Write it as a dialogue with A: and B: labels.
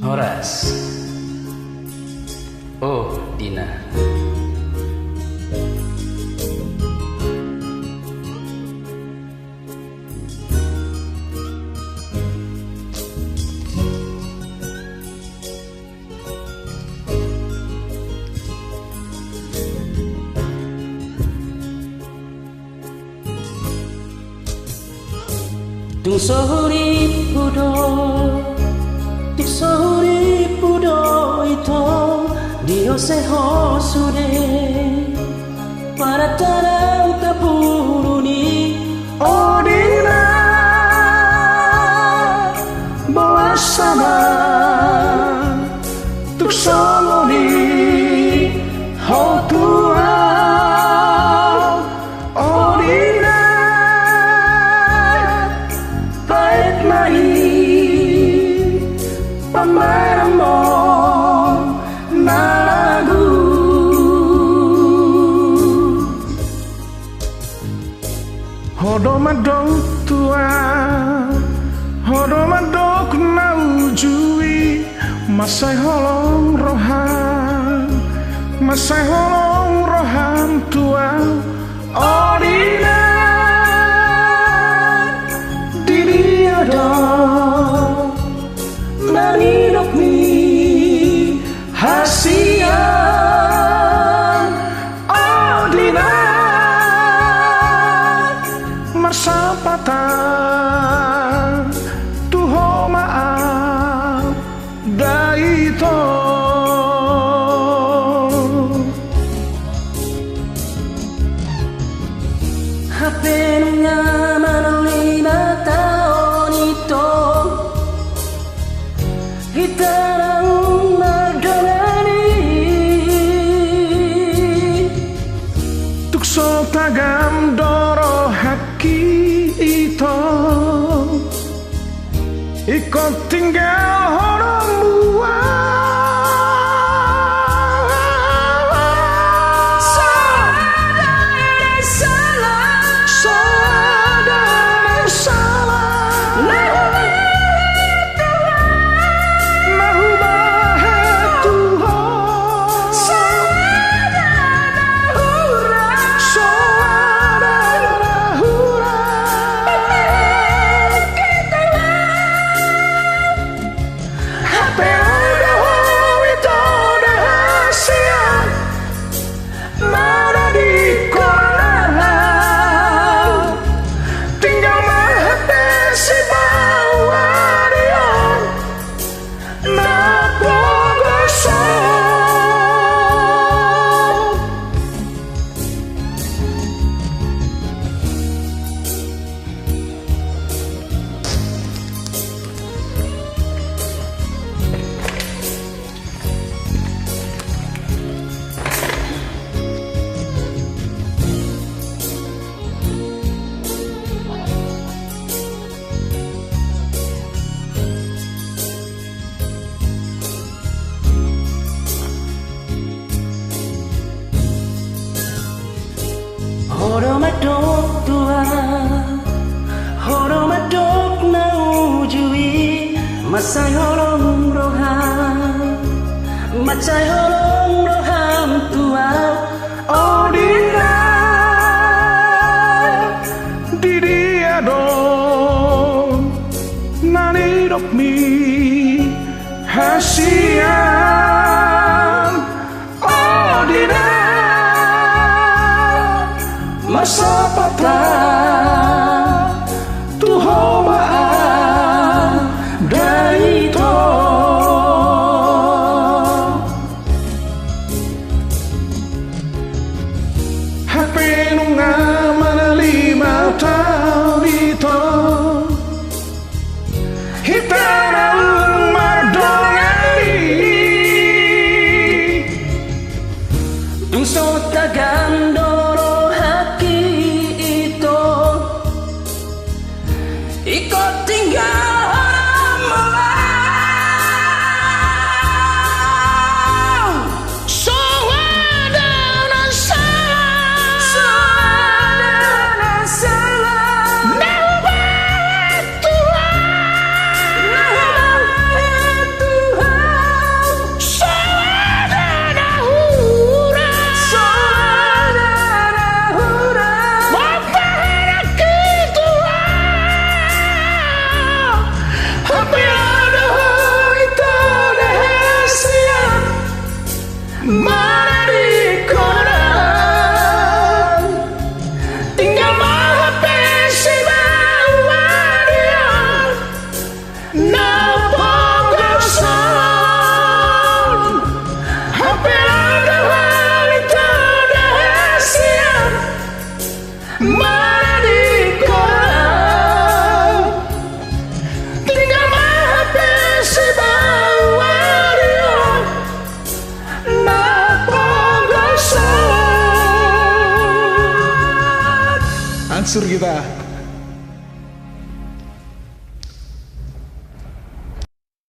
A: Horas. Oh, Dina. Tung sohuri pudo, tung sohuri pudo ito Dio seho sude para tarang kapuruni.
B: Oh Dina, bawa sama tuk somoni ho tua. Oh Dina, baik mai pamaramo na lagu. Hodo madok tua, hodo madok na ujui, masai holong rohan, masai holong rohan tua. Oh Dina, diri ada nani dok mi hasian. Oh Dina, marsapatan tuho maaf daito.
A: Hapenunya manolina taon ito hitarang maganani
B: Tukso tagam doro haki ito, ikut tinggal orang buah.
A: Hodo madok tua, hodo madok na ujui, masai holong rohan, masai holong rohan tua.
B: Oh Dina, diri ado nani dok mi hasian. Oh Dina, masa patah tuho maaf daito. Hape nunga manalima tahun itu hitara madongali kasur kita.